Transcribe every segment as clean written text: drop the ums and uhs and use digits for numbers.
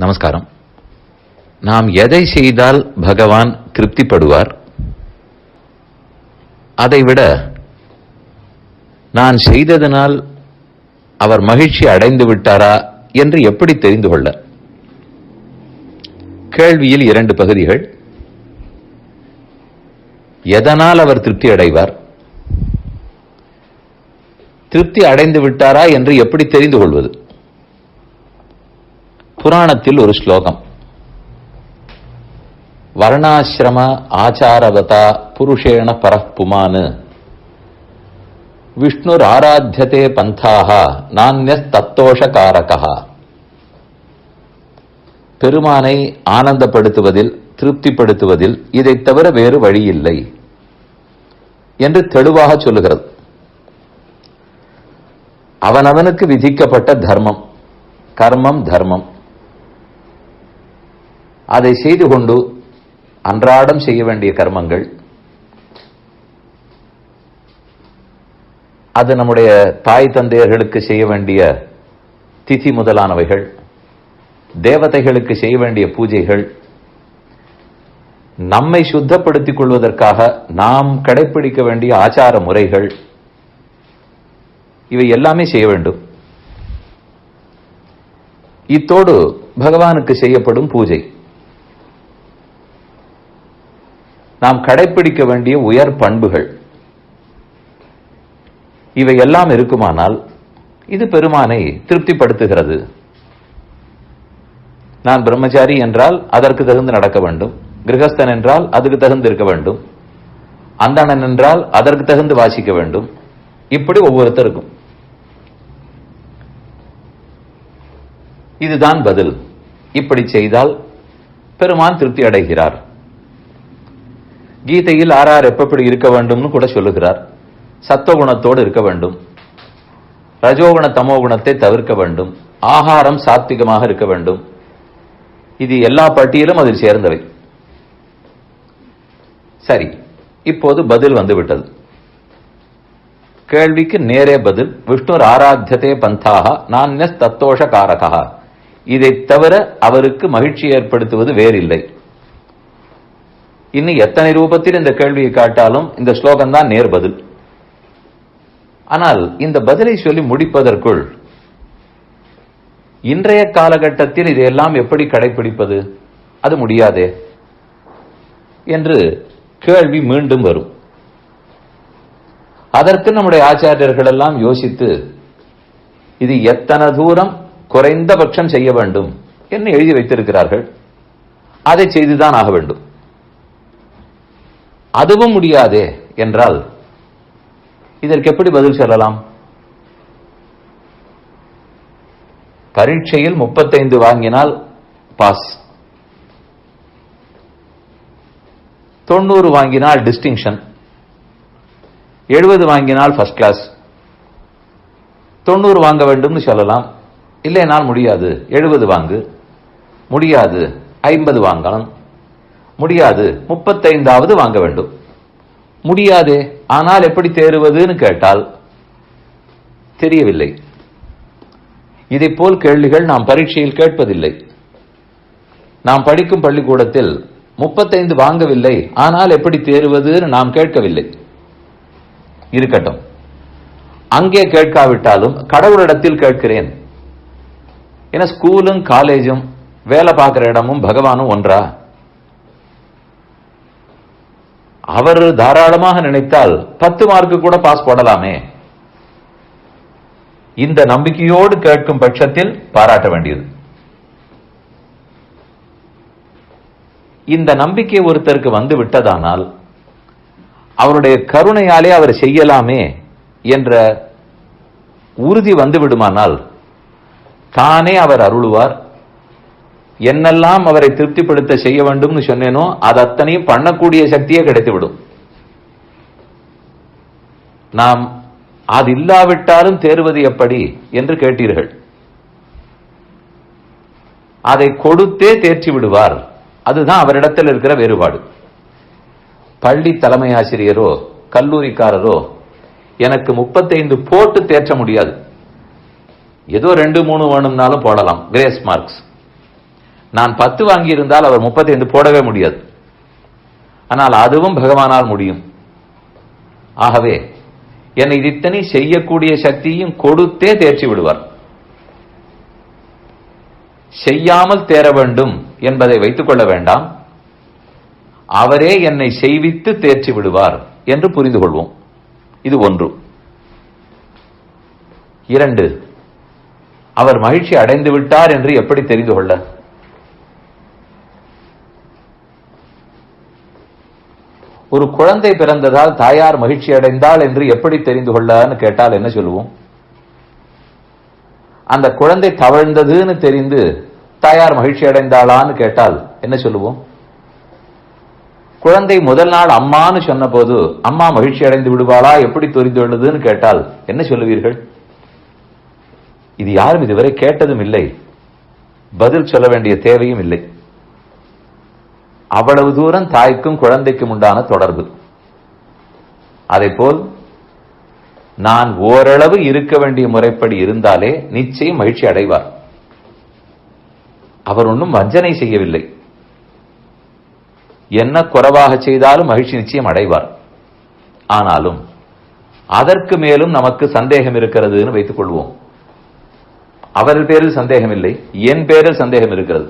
நமஸ்காரம். நாம் எதை செய்தால் பகவான் திருப்திப்படுவார், அதைவிட நான் செய்ததனால் அவர் மகிழ்ச்சி அடைந்து விட்டாரா என்று எப்படி தெரிந்து கொள்ள? கேள்வியில் 2 பகுதிகள். எதனால் அவர் திருப்தி அடைவார், திருப்தி அடைந்து விட்டாரா என்று எப்படி தெரிந்து கொள்வது? புராணத்தில் ஒரு ஸ்லோகம், வர்ணாசிரம ஆச்சாரவதா புருஷேண பரப்புமானு விஷ்ணுர் ஆராத்தியதே பந்தாக நான்யஸ் தத்தோஷகாரகா. பெருமானை ஆனந்தப்படுத்துவதில், திருப்திப்படுத்துவதில் இதை தவிர வேறு வழியில்லை என்று தெளிவாக சொல்லுகிறது. அவனவனுக்கு விதிக்கப்பட்ட தர்மம், கர்மம், தர்மம், அதை செய்து கொண்டு அன்றாடம் செய்ய வேண்டிய கர்மங்கள், அது நம்முடைய தாய் தந்தையர்களுக்கு செய்ய வேண்டிய திதி முதலானவைகள், தேவதைகளுக்கு செய்ய வேண்டிய பூஜைகள், நம்மை சுத்தப்படுத்திக் கொள்வதற்காக நாம் கடைபிடிக்க வேண்டிய ஆச்சார முறைகள், இவை எல்லாமே செய்ய வேண்டும். இத்தோடு பகவானுக்கு செய்யப்படும் பூஜை, நாம் கடைபிடிக்க வேண்டிய உயர் பண்புகள், இவை எல்லாம் இருக்குமானால் இது பெருமானை திருப்திப்படுத்துகிறது. நான் பிரம்மச்சாரி என்றால் அதற்கு தகுந்து நடக்க வேண்டும், கிரகஸ்தன் என்றால் அதுக்கு தகுந்து இருக்க வேண்டும், அந்தணன் என்றால் அதற்கு தகுந்து வாசிக்க வேண்டும். இப்படி ஒவ்வொருத்தருக்கும் இதுதான் பதில். இப்படி செய்தால் பெருமான் திருப்தி அடைகிறார். கீதையில் ஆறார் எப்படி இருக்க வேண்டும்னு கூட சொல்லுகிறார். சத்துவகுணத்தோடு இருக்க வேண்டும், ரஜோகுண தமோகுணத்தை தவிர்க்க வேண்டும், ஆகாரம் சாத்விகமாக இருக்க வேண்டும். இது எல்லா பட்டியலும் அதில் சேர்ந்தவை. சரி, இப்போது பதில் வந்துவிட்டது. கேள்விக்கு நேரே பதில். விஷ்ணுர் ஆராத்தியதே பந்தாக நான்யஸ் தத்தோஷகாரகா. இதை தவிர அவருக்கு மகிழ்ச்சி ஏற்படுத்துவது வேறில்லை. இன்னும் எத்தனை ரூபத்தில் இந்த கேள்வியை காட்டாலும் இந்த ஸ்லோகம் தான் நேர் பதில். ஆனால் இந்த பதிலை சொல்லி முடிப்பதற்குள் இன்றைய காலகட்டத்தில் இதையெல்லாம் எப்படி கடைபிடிப்பது, அது முடியாதே என்று கேள்வி மீண்டும் வரும். அதற்கு நம்முடைய ஆச்சாரியர்கள் எல்லாம் யோசித்து இது எத்தனை தூரம் குறைந்தபட்சம் செய்ய வேண்டும் என்று எழுதி வைத்திருக்கிறார்கள். அதை செய்துதான் ஆக வேண்டும். அதுவும் முடியாதே என்றால் இதற்கு எப்படி பதில் சொல்லலாம்? பரீட்சையில் 35 வாங்கினால் பாஸ், 90 வாங்கினால் டிஸ்டிங்ஷன், 70 வாங்கினால் ஃபர்ஸ்ட் கிளாஸ். 90 வாங்க வேண்டும் சொல்லலாம். இல்லைனால் முடியாது, 70 வாங்கு. முடியாது, 50 வாங்கலாம். முடியாது, 35வது வாங்க வேண்டும். முடியாதே, ஆனால் எப்படி தேறுவதுன்னு கேட்டால் தெரியவில்லை. இதை போல் கேள்விகள் நாம் பரீட்சையில் கேட்பதில்லை. நாம் படிக்கும் பள்ளிக்கூடத்தில் 35 வாங்கவில்லை, ஆனால் எப்படி தேறுவதுன்னு நாம் கேட்கவில்லை. இருக்கட்டும், அங்கே கேட்காவிட்டாலும் கடவுளிடத்தில் கேட்கிறேன். ஏன்னா ஸ்கூலும் காலேஜும் வேலை பார்க்கிற இடமும் பகவானும் ஒன்றா? அவர் தாராளமாக நினைத்தால் 10 மார்க்கு கூட பாஸ் போடலாமே. இந்த நம்பிக்கையோடு கேட்கும் பட்சத்தில் பாராட்ட வேண்டியது. இந்த நம்பிக்கை ஒருத்தருக்கு வந்து விட்டதானால் அவருடைய கருணையாலே அவர் செய்யலாமே என்ற உறுதி வந்து விடுமானால் தானே அவர் அருளுவார். என்னெல்லாம் அவரை திருப்திப்படுத்த செய்ய வேண்டும் சொன்னேனோ அது அத்தனையும் பண்ணக்கூடிய சக்தியே கிடைத்துவிடும். நாம் அது இல்லாவிட்டாலும் தேர்வது எப்படி என்று கேட்டீர்கள். அதை கொடுத்தே தேர்ச்சி விடுவார். அதுதான் அவரிடத்தில் இருக்கிற வேறுபாடு. பள்ளி தலைமை ஆசிரியரோ கல்லூரிக்காரரோ எனக்கு 35 போட்டு தேர்ச்ச முடியாது. ஏதோ 2-3 வேணும்னாலும் போடலாம், கிரேஸ் மார்க்ஸ். நான் 10 வாங்கியிருந்தால் அவர் 35 போடவே முடியாது. ஆனால் அதுவும் பகவானால் முடியும். ஆகவே என்னை இத்தனை செய்யக்கூடிய சக்தியும் கொடுத்தே தேர்ச்சி விடுவார். செய்யாமல் தேர வேண்டும் என்பதை வைத்துக் கொள்ள வேண்டாம். அவரே என்னை செய்வித்து தேர்ச்சி விடுவார் என்று புரிந்து கொள்வோம். இது 1. 2, அவர் மகிழ்ச்சி அடைந்து விட்டார் என்று எப்படி தெரிந்து கொள்ள? ஒரு குழந்தை பிறந்ததால் தாயார் மகிழ்ச்சி அடைந்தாள் என்று எப்படி தெரிந்து கொள்ளன்னு கேட்டால் என்ன சொல்லுவோம்? அந்த குழந்தை தவழ்ந்ததுன்னு தெரிந்து தாயார் மகிழ்ச்சி அடைந்தாளான்னு கேட்டால் என்ன சொல்லுவோம்? குழந்தை முதல் நாள் அம்மான்னு சொன்ன போது அம்மா மகிழ்ச்சி அடைந்து விடுவாளா, எப்படி தெரிந்து கொள்ளுதுன்னு கேட்டால் என்ன சொல்லுவீர்கள்? இது யாரும் இதுவரை கேட்டதும் இல்லை, பதில் சொல்ல வேண்டிய தேவையும் இல்லை. அவ்வளவு தூரம் தாய்க்கும் குழந்தைக்கும் உண்டான தொடர்பு. அதேபோல் நான் ஓரளவு இருக்க வேண்டிய முறைப்படி இருந்தாலே நிச்சயம் மகிழ்ச்சி அடைவார். அவர் ஒன்றும் வஞ்சனை செய்யவில்லை. என்ன குறைவாக செய்தாலும் மகிழ்ச்சி நிச்சயம் அடைவார். ஆனாலும் அதற்கு மேலும் நமக்கு சந்தேகம் இருக்கிறதுன்னு வைத்துக் கொள்வோம். அவர் பேரில் சந்தேகம் இல்லை, என் பேரில் சந்தேகம் இருக்கிறது.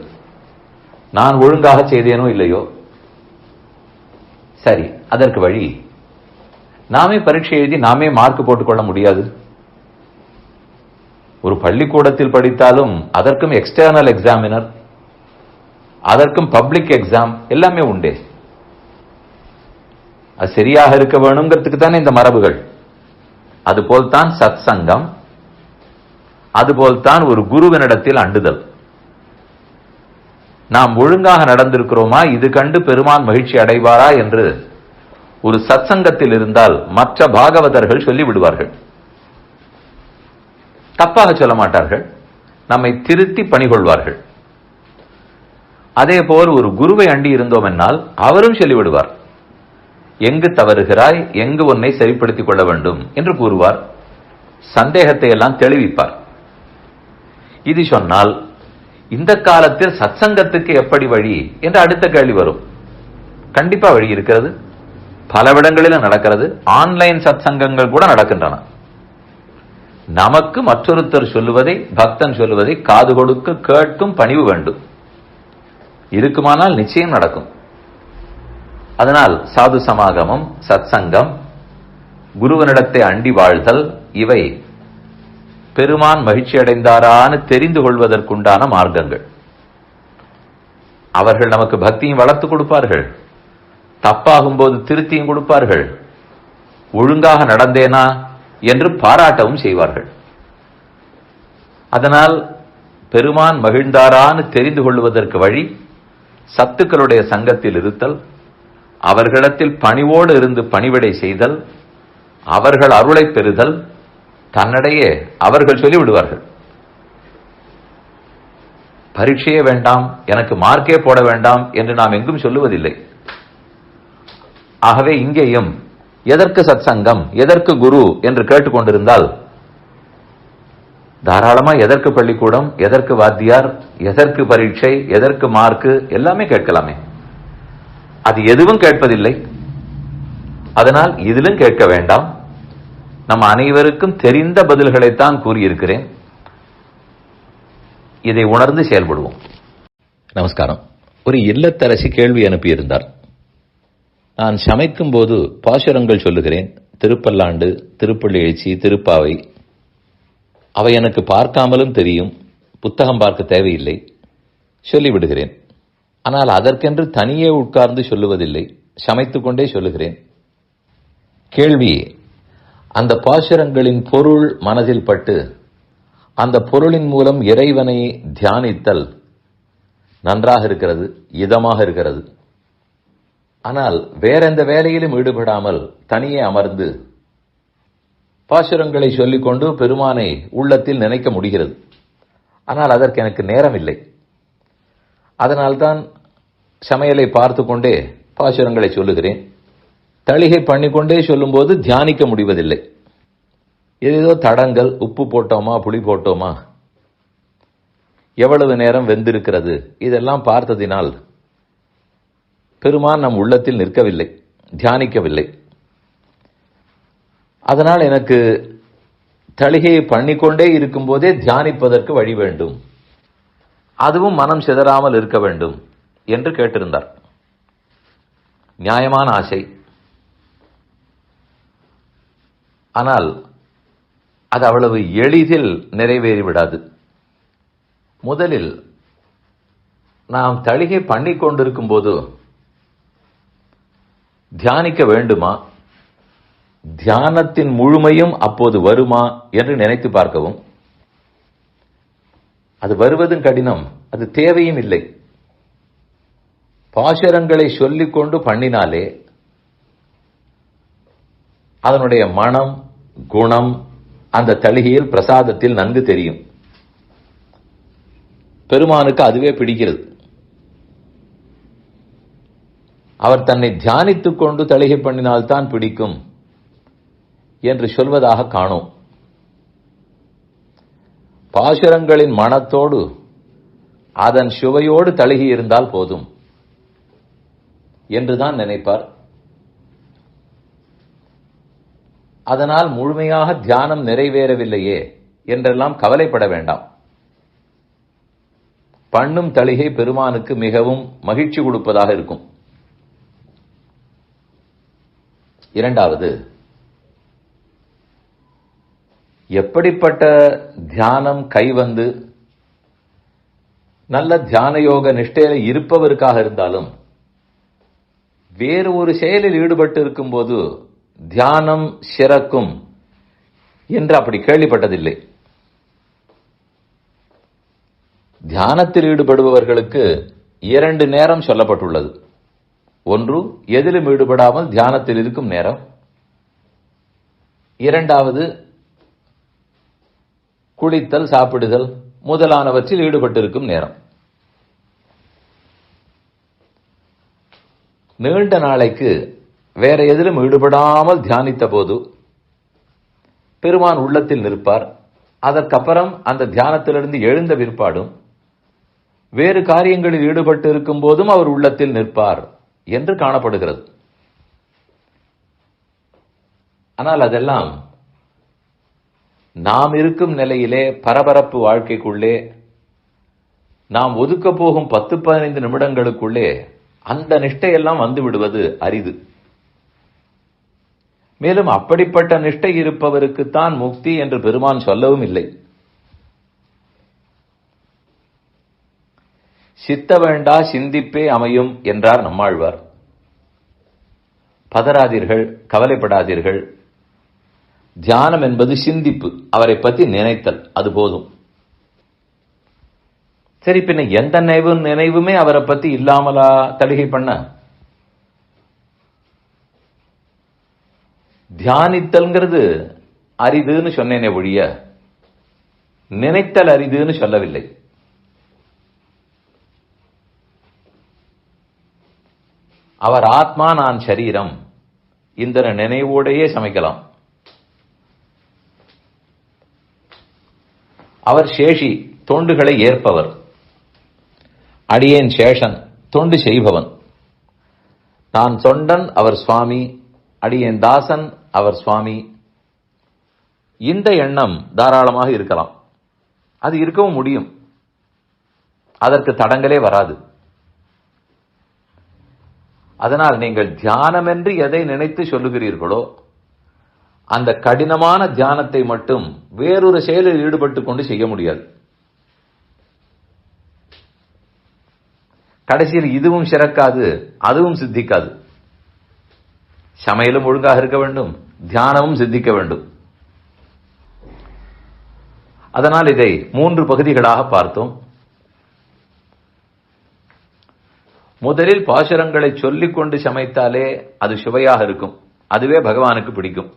நான் ஒழுங்காக செய்தேனோ இல்லையோ. சரி, அதற்கு வழி, நாமே பரீட்சை எழுதி நாமே மார்க் போட்டுக்கொள்ள முடியாது. ஒரு பள்ளிக்கூடத்தில் படித்தாலும் அதற்கும் எக்ஸ்டர்னல் எக்ஸாமினர், அதற்கும் பப்ளிக் எக்ஸாம் எல்லாமே உண்டே. அது சரியாக இருக்க வேணுங்கிறதுக்கு தானே இந்த மரபுகள். அதுபோல்தான் சத் சங்கம், அதுபோல்தான் ஒரு குருவினிடத்தில் அண்டுதல். நாம் ஒழுங்காக நடந்திருக்கிறோமா, இது கண்டு பெருமான் மகிழ்ச்சி அடைவாரா என்று ஒரு சத்சங்கத்தில் இருந்தால் மற்ற பாகவதர்கள் சொல்லி விடுவார்கள். தப்பாக சொல்ல மாட்டார்கள், நம்மை திருத்தி பணிகொள்வார்கள். அதே போல் ஒரு குருவை அண்டி இருந்தோம் என்னால் அவரும் சொல்லிவிடுவார். எங்கு தவறுகிறாய், எங்கு உன்னை சரிப்படுத்திக் கொள்ள வேண்டும் என்று கூறுவார். சந்தேகத்தை எல்லாம் தெளிவிப்பார். இது சொன்னால் இந்த காலத்தில் சத்சங்கத்துக்கு எப்படி வழி என்று அடுத்த கேள்வி வரும். கண்டிப்பா வழி இருக்கிறது, பலவிடங்களிலும் நடக்கிறது. ஆன்லைன் சத்சங்கங்கள் கூட நடக்கின்றன. நமக்கு மற்றொருத்தர் சொல்லுவதை, பக்தன் சொல்லுவதை காது கொடுக்க கேட்கும் பணிவு வேண்டும். இருக்குமானால் நிச்சயம் நடக்கும். அதனால் சாது சமாகமம், சத்சங்கம், குருவனிடத்தை அண்டி வாழ்தல், இவை பெருமான் மகிழ்ச்சி அடைந்தாரான்னு தெரிந்து கொள்வதற்குண்டான மார்க்கங்கள். அவர்கள் நமக்கு பக்தியும் வளர்த்து கொடுப்பார்கள், தப்பாகும் போது திருத்தியும் கொடுப்பார்கள், ஒழுங்காக நடந்தேனா என்று பாராட்டவும் செய்வார்கள். அதனால் பெருமான் மகிழ்ந்தாரான்னு தெரிந்து கொள்வதற்கு வழி சத்துக்களுடைய சங்கத்தில் இருத்தல், அவர்களிடத்தில் பணிவோடு இருந்து பணிவிடை செய்தல், அவர்கள் அருளை பெறுதல். தன்னிடையே அவர்கள் சொல்லிவிடுவார்கள், பரீட்சையே வேண்டாம், எனக்கு மார்க்கே போட வேண்டாம் என்று நாம் எங்கும் சொல்லுவதில்லை. ஆகவே இங்கேயும் எதற்கு சத்சங்கம், எதற்கு குரு என்று கேட்டுக்கொண்டிருந்தால் தாராளமா எதற்கு பள்ளிக்கூடம், எதற்கு வாத்தியார், எதற்கு பரீட்சை, எதற்கு மார்க்கு எல்லாமே கேட்கலாமே. அது எதுவும் கேட்பதில்லை. அதனால் இதிலும் கேட்க வேண்டாம். நம்ம அனைவருக்கும் தெரிந்த பதில்களைத்தான் கூறியிருக்கிறேன். இதை உணர்ந்து செயல்படுவோம். நமஸ்காரம். ஒரு இல்லத்தரசி கேள்வி அனுப்பியிருந்தார். நான் சமைக்கும் போது பாசுரங்கள் சொல்லுகிறேன். திருப்பல்லாண்டு, திருப்பள்ளி எழுச்சி, திருப்பாவை. அவை எனக்கு பார்க்காமலும் தெரியும், புத்தகம் பார்க்க தேவையில்லை, சொல்லிவிடுகிறேன். ஆனால் அதற்கென்று தனியே உட்கார்ந்து சொல்லுவதில்லை, சமைத்துக் கொண்டே சொல்லுகிறேன். கேள்வி, அந்த பாசுரங்களின் பொருள் மனதில் பட்டு அந்த பொருளின் மூலம் இறைவனை தியானித்தல் நன்றாக இருக்கிறது, இதமாக இருக்கிறது. ஆனால் வேற எந்த வேலையிலும் ஈடுபடாமல் தனியே அமர்ந்து பாசுரங்களை சொல்லிக்கொண்டு பெருமானை உள்ளத்தில் நினைக்க முடிகிறது. ஆனால் அதற்கு எனக்கு நேரம் இல்லை. அதனால்தான் சமையலை பார்த்து கொண்டே பாசுரங்களை சொல்லுகிறேன். தளிகை பண்ணிக்கொண்டே சொல்லும்போது தியானிக்க முடிவதில்லை. ஏதோ தடங்கள், உப்பு போட்டோமா, புளி போட்டோமா, எவ்வளவு நேரம் வெந்திருக்கிறது, இதெல்லாம் பார்த்ததினால் பெருமான் நம் உள்ளத்தில் நிற்கவில்லை, தியானிக்கவில்லை. அதனால் எனக்கு தளிகையை பண்ணிக்கொண்டே இருக்கும் போதே தியானிப்பதற்கு வழி வேண்டும், அதுவும் மனம் சிதறாமல் இருக்க வேண்டும் என்று கேட்டிருந்தார். நியாயமான ஆசை. ஆனால் அது அவ்வளவு எளிதில் நிறைவேறிவிடாது. முதலில் நாம் தளிகை பண்ணி கொண்டிருக்கும் போது தியானிக்க வேண்டுமா, தியானத்தின் முழுமையும் அப்போது வருமா என்று நினைத்து பார்க்கவும். அது வருவதும் கடினம், அது தேவையும் இல்லை. பாசுரங்களை சொல்லிக்கொண்டு பண்ணினாலே அதனுடைய மனம், குணம் அந்த தளிகையில் பிரசாதத்தில் நன்கு தெரியும். பெருமானுக்கு அதுவே பிடிக்கிறது. அவர் தன்னை தியானித்துக் கொண்டு தளிகை பண்ணினால்தான் பிடிக்கும் என்று சொல்வதாக காணோம். பாசுரங்களின் மனத்தோடு அதன் சுவையோடு தளிகை இருந்தால் போதும் என்றுதான் நினைப்பார். அதனால் முழுமையாக தியானம் நிறைவேறவில்லையே என்றெல்லாம் கவலைப்பட வேண்டாம். பண்ணும் தளிகை பெருமானுக்கு மிகவும் மகிழ்ச்சி கொடுப்பதாக இருக்கும். இரண்டாவது, எப்படிப்பட்ட தியானம் கைவந்து நல்ல தியான யோக நிஷ்டையில இருப்பவருக்காக இருந்தாலும் வேறு ஒரு செயலில் ஈடுபட்டு இருக்கும் போது தியானம் சிறக்கும் என்று அப்படி கேள்விப்பட்டதில்லை. தியானத்தில் ஈடுபடுபவர்களுக்கு 2 நேரம் சொல்லப்பட்டுள்ளது. ஒன்று, எதிலும் ஈடுபடாமல் தியானத்தில் இருக்கும் நேரம். இரண்டாவது, குளித்தல், சாப்பிடுதல் முதலானவற்றில் ஈடுபட்டிருக்கும் நேரம். நீண்ட நாளைக்கு வேற எதிலும் ஈடுபடாமல் தியானித்த போது பெருமான் உள்ளத்தில் நிற்பார். அதற்கப்புறம் அந்த தியானத்திலிருந்து எழுந்த பிற்பாடும் வேறு காரியங்களில் ஈடுபட்டு இருக்கும் போதும் அவர் உள்ளத்தில் நிற்பார் என்று காணப்படுகிறது. ஆனால் அதெல்லாம் நாம் இருக்கும் நிலையிலே பரபரப்பு வாழ்க்கைக்குள்ளே நாம் ஒதுக்க போகும் 10-15 நிமிடங்களுக்குள்ளே அந்த நிஷ்டையெல்லாம் வந்து விடுவது அரிது. மேலும் அப்படிப்பட்ட நிஷ்டை இருப்பவருக்குத்தான் முக்தி என்று பெருமான் சொல்லவும் இல்லை. சித்த வேண்டா சிந்திப்பே அமையும் என்றார் நம்மாழ்வார். பதறாதீர்கள், கவலைப்படாதீர்கள். தியானம் என்பது சிந்திப்பு, அவரை பற்றி நினைத்தல், அது போதும். சரி, பின்ன எந்த நினைவுமே அவரை பத்தி இல்லாமலா தளிகை பண்ண? தியானித்தல்ங்கிறது அரிதுன்னு சொன்னேனே ஒழிய நினைத்தல் அரிதுன்னு சொல்லவில்லை. அவர் ஆத்மா, நான் சரீரம், இந்த நினைவோடையே சமைக்கலாம். அவர் சேஷி, தொண்டுகளை ஏற்பவர். அடியேன் சேஷன், தொண்டு செய்பவன். நான் தொண்டன், அவர் சுவாமி. அடியேன் தாசன், அவர் சுவாமி. இந்த எண்ணம் தாராளமாக இருக்கலாம். அது இருக்கவும் முடியும். அதற்கு தடங்களே வராது. அதனால் நீங்கள் தியானம் என்று எதை நினைத்து சொல்லுகிறீர்களோ அந்த கடினமான தியானத்தை மட்டும் வேறொரு செயலில் ஈடுபட்டுக் கொண்டு செய்ய முடியாது. கடைசியில் இதுவும் சிறக்காது, அதுவும் சித்திக்காது. சமையலும் ஒழுங்காக இருக்க வேண்டும், தியானமும் சித்திக்க வேண்டும். அதனால் இதை 3 பகுதிகளாக பார்த்தோம். முதலில் பாசுரங்களை சொல்லிக் கொண்டு சமைத்தாலே அது சுவையாக இருக்கும், அதுவே பகவானுக்கு பிடிக்கும்.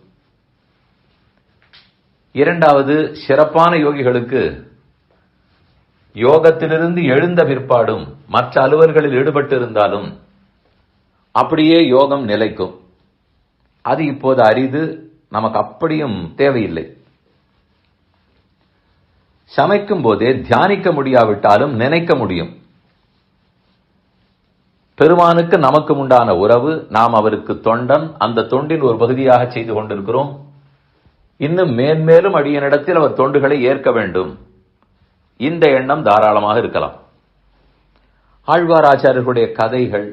இரண்டாவது, சிறப்பான யோகிகளுக்கு யோகத்திலிருந்து எழுந்த பிற்பாடும் மற்ற அலுவல்களில் ஈடுபட்டு இருந்தாலும் அப்படியே யோகம் நிலைக்கும். அது இப்போது அரிது, நமக்கு அப்படியும் தேவையில்லை. சமைக்கும் போதே தியானிக்க முடியாவிட்டாலும் நினைக்க முடியும். பெருமானுக்கு நமக்கு உண்டான உறவு, நாம் அவருக்கு தொண்டன், அந்த தொண்டின் ஒரு பகுதியாக செய்து கொண்டிருக்கிறோம். இன்னும் மேன்மேலும் அடியனிடத்தில் அவர் தொண்டுகளை ஏற்க வேண்டும். இந்த எண்ணம் தாராளமாக இருக்கலாம். ஆழ்வார் ஆச்சாரியர்களுடைய கதைகள்,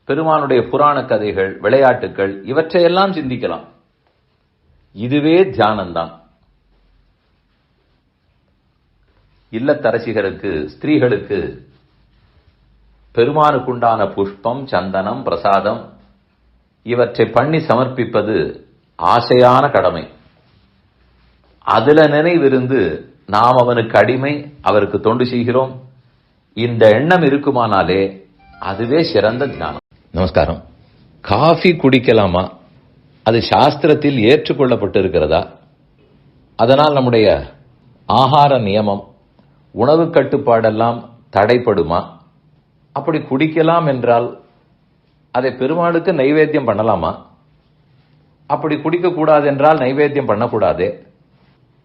பெருமானுடைய புராண கதைகள், விளையாட்டுகள், இவற்றையெல்லாம் சிந்திக்கலாம். இதுவே தியானம்தான். இல்லத்தரசிகருக்கு, ஸ்திரீகளுக்கு பெருமானுக்குண்டான புஷ்பம், சந்தனம், பிரசாதம் இவற்றை பண்ணி சமர்ப்பிப்பது ஆசையான கடமை. அதுல நினைவிருந்து நாம் அவனுக்கு அடிமை, அவருக்கு தொண்டு செய்கிறோம், இந்த எண்ணம் இருக்குமானாலே அதுவே சிறந்த தியானம். நமஸ்காரம். காஃபி குடிக்கலாமா? அது சாஸ்திரத்தில் ஏற்றுக்கொள்ளப்பட்டிருக்கிறதா? அதனால் நம்முடைய ஆகார நியமம், உணவு கட்டுப்பாடெல்லாம் தடைப்படுமா? அப்படி குடிக்கலாம் என்றால் அதை பெருமாளுக்கு நைவேத்தியம் பண்ணலாமா? அப்படி குடிக்க கூடாது என்றால் நைவேத்தியம் பண்ணக்கூடாது.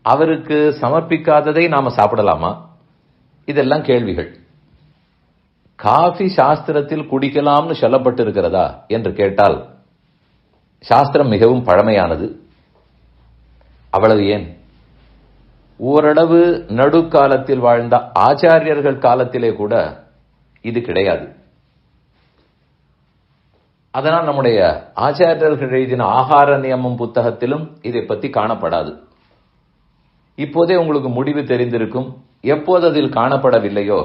அவருக்கு சமர்ப்பிக்காததை நாம சாப்பிடலாமா? இதெல்லாம் கேள்விகள். காஃபி சாஸ்திரத்தில் குடிக்கலாம்னு சொல்லப்பட்டிருக்கிறதா என்று கேட்டால், சாஸ்திரம் மிகவும் பழமையானது. அவ்வளவு ஏன், ஓரளவு நடுக்காலத்தில் வாழ்ந்த ஆச்சாரியர்கள் காலத்திலே கூட இது கிடையாது. அதனால் நம்முடைய ஆச்சாரியர்கள் எழுதின ஆகார நியமம் புத்தகத்திலும் இதை பற்றி காணப்படாது. இப்போதே உங்களுக்கு முடிவு தெரிந்திருக்கும். எப்போது அதில் காணப்படவில்லையோ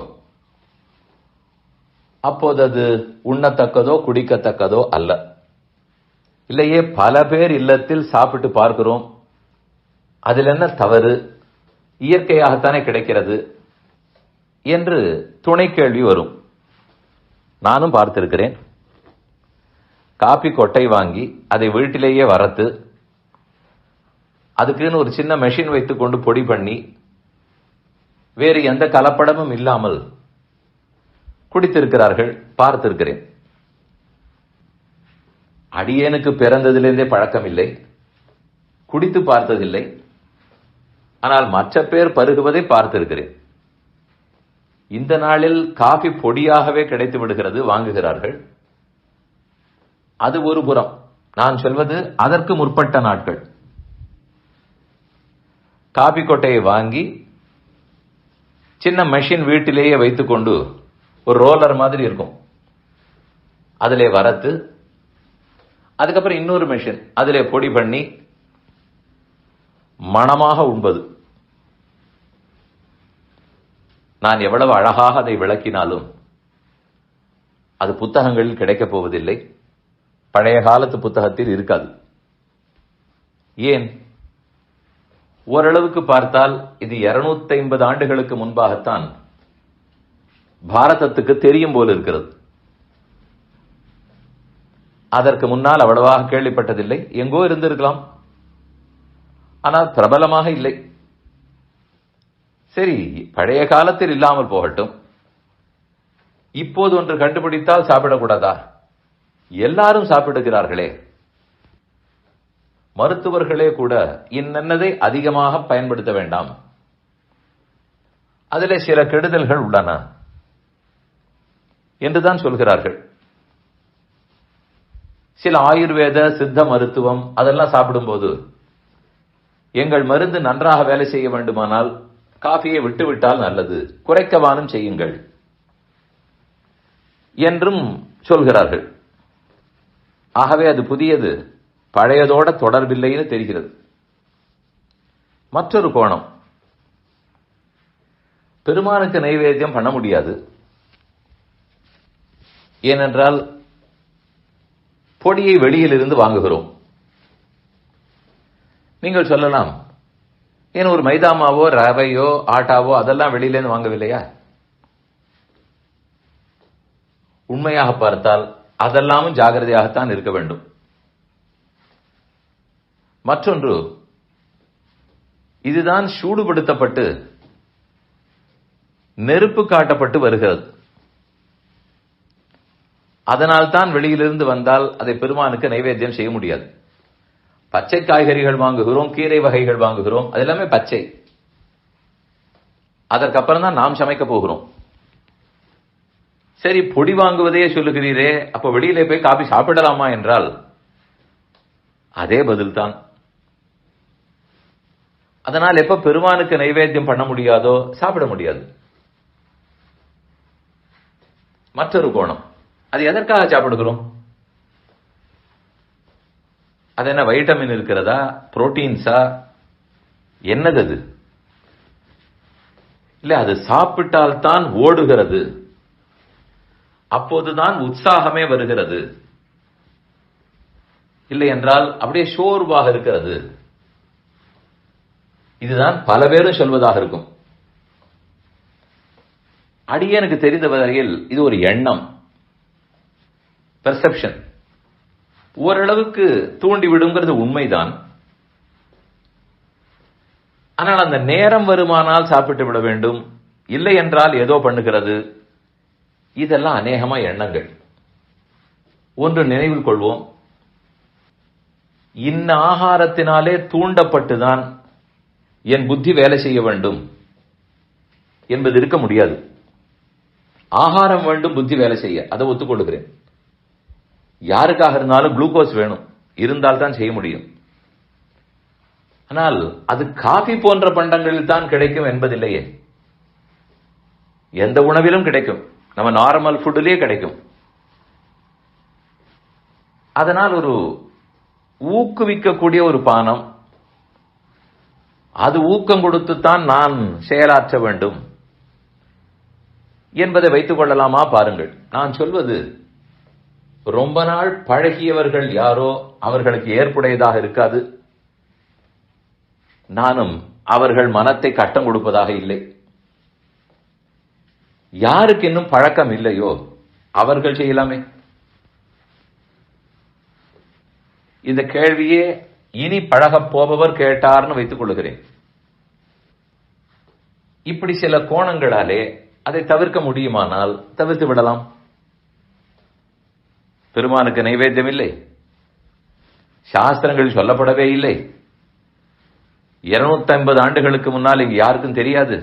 அப்போது அது உண்ணத்தக்கதோ குடிக்கத்தக்கதோ அல்ல. இல்லையே, பல பேர் இல்லத்தில் சாப்பிட்டு பார்க்கிறோம், அதில் என்ன தவறு, இயற்கையாகத்தானே கிடைக்கிறது என்று துணை கேள்வி வரும். நானும் பார்த்திருக்கிறேன். காபி கொட்டை வாங்கி அதை வீட்டிலேயே வறுத்து, அதுக்குன்னு ஒரு சின்ன மெஷின் வைத்துக் கொண்டு பொடி பண்ணி, வேறு எந்த கலப்படமும் இல்லாமல் குடித்திருக்கிறார்கள், பார்த்திருக்கிறேன். அடியேனுக்கு பிறந்ததிலிருந்தே பழக்கம் இல்லை, குடித்து பார்த்ததில்லை. ஆனால் மற்ற பேர் பருகுவதை பார்த்திருக்கிறேன். இந்த நாளில் காபி பொடியாகவே கிடைத்து விடுகிறது, வாங்குகிறார்கள். அது ஒரு புறம். நான் சொல்வது அதற்கு முற்பட்ட நாட்கள். காபி கொட்டையை வாங்கி சின்ன மெஷின் வீட்டிலேயே வைத்துக்கொண்டு, ஒரு ரோலர் மாதிரி இருக்கும், அதிலே வறுத்து, அதுக்கப்புறம் இன்னொரு மெஷின் அதிலே பொடி பண்ணி மணமாக உண்பது. நான் எவ்வளவு அழகாக அதை விளக்கினாலும் அது புத்தகங்களில் கிடைக்கப் போவதில்லை, பழைய காலத்து புத்தகத்தில் இருக்காது. ஏன்? ஓரளவுக்கு பார்த்தால் இது 250 ஆண்டுகளுக்கு முன்பாகத்தான் பாரதத்துக்கு தெரியும் போல இருக்கிறது. அதற்கு முன்னால் அவ்வளவாக கேள்விப்பட்டதில்லை. எங்கோ இருந்திருக்கலாம், ஆனால் பிரபலமாக இல்லை. சரி, பழைய காலத்தில் இல்லாமல் போகட்டும். இப்போது ஒன்று கண்டுபிடித்தால் சாப்பிடக்கூடாதா? எல்லாரும் சாப்பிடுகிறார்களே. மருத்துவர்களே கூட இன்னதை அதிகமாக பயன்படுத்த வேண்டாம், அதிலே சில கெடுதல்கள் உள்ளன என்றுதான் சொல்கிறார்கள். சில ஆயுர்வேத சித்த மருத்துவம் அதெல்லாம் சாப்பிடும்போது, எங்கள் மருந்து நன்றாக வேலை செய்ய வேண்டுமானால் காஃபியை விட்டுவிட்டால் நல்லது, குறைக்கவானும் செய்யுங்கள் என்றும் சொல்கிறார்கள். ஆகவே அது புதியது, பழையதோட தொடர்பில்லைன்னு தெரிகிறது. மற்றொரு கோணம், பெருமானுக்கு நைவேத்தியம் பண்ண முடியாது. ஏனென்றால் பொடியை வெளியிலிருந்து வாங்குகிறோம். நீங்கள் சொல்லலாம், ஏன் ஒரு மைதா மாவோ ரவையோ ஆட்டாவோ அதெல்லாம் வெளியிலேருந்து வாங்கவில்லையா? உண்மையாக பார்த்தால் அதெல்லாமும் ஜாகிரதையாகத்தான் இருக்க வேண்டும். மற்றொன்று, இதுதான் சூடுபடுத்தப்பட்டு நெருப்பு காட்டப்பட்டு வருகிறது. அதனால் தான் வெளியிலிருந்து வந்தால் அதை பெருமானுக்கு நைவேத்தியம் செய்ய முடியாது. பச்சை காய்கறிகள் வாங்குகிறோம், கீரை வகைகள் வாங்குகிறோம், அது எல்லாமே பச்சை. அதற்கப்புறம் தான் நாம் சமைக்க போகிறோம். சரி, பொடி வாங்குவதே சொல்லுகிறீரே, அப்ப வெளியிலே போய் காபி சாப்பிடலாமா என்றால் அதே பதில்தான். அதனால் எப்ப பெருமானுக்கு நைவேத்தியம் பண்ண முடியாதோ சாப்பிட முடியாது. மற்றொரு கோணம், அது எதற்காக சாப்பிடுகிறோம்? அது என்ன வைட்டமின் இருக்கிறதா, புரோட்டீன்ஸா, என்னது அது? இல்ல, அது சாப்பிட்டால் தான் ஓடுகிறது, அப்போதுதான் உற்சாகமே வருகிறது. இல்லை என்றால் அப்படியே சோர்வாக இருக்கிறது. இதுதான் பல பேரும் சொல்வதாக இருக்கும். அடியனுக்கு தெரிந்த வகையில் இது ஒரு எண்ணம், பெர்செப்ஷன். ஓரளவுக்கு தூண்டிவிடுங்கிறது உண்மைதான். ஆனால் அந்த நேரம் வருமானால் சாப்பிட்டு விட வேண்டும், இல்லை என்றால் ஏதோ பண்ணுகிறது. இதெல்லாம் அநேகமா எண்ணங்கள். ஒன்று நினைவில் கொள்வோம், இன்ன ஆகாரத்தினாலே தூண்டப்பட்டுதான் என் புத்தி வேலை செய்ய வேண்டும் என்பது இருக்க முடியாது. ஆகாரம் வேண்டும் புத்தி வேலை செய்ய, அதை ஒத்துக்கொள்கிறேன். யாருக்காக இருந்தாலும் குளுக்கோஸ் வேணும், இருந்தால் தான் செய்ய முடியும். ஆனால் அது காபி போன்ற பண்டங்களில் தான் கிடைக்கும் என்பதில்லையே. எந்த உணவிலும் கிடைக்கும், நம்ம நார்மல் ஃபுட்டிலே கிடைக்கும். அதனால் ஒரு ஊக்குவிக்கக்கூடிய ஒரு பானம், அது ஊக்கம் கொடுத்துத்தான் நான் செயலாற்ற வேண்டும் என்பதை வைத்துக் கொள்ளலாமா? பாருங்கள், நான் சொல்வது ரொம்ப நாள் பழகியவர்கள் யாரோ அவர்களுக்கு ஏற்புடையதாக இருக்காது. நானும் அவர்கள் மனத்தை கட்டம் கொடுப்பதாக இல்லை. யாருக்கு இன்னும் பழக்கம் இல்லையோ அவர்கள் செய்யலாமே. இந்த கேள்வியே இனி பழகப் போபவர் கேட்டார்னு வைத்துக் கொள்கிறேன். இப்படி சில கோணங்களாலே அதை தவிர்க்க முடியுமானால் தவிர்த்து விடலாம். பெருமானுக்கு நைவேத்தியம் இல்லை, சாஸ்திரங்கள் சொல்லப்படவே இல்லை. 250 ஆண்டுகளுக்கு முன்னால் இங்கு யாருக்கும் தெரியாது.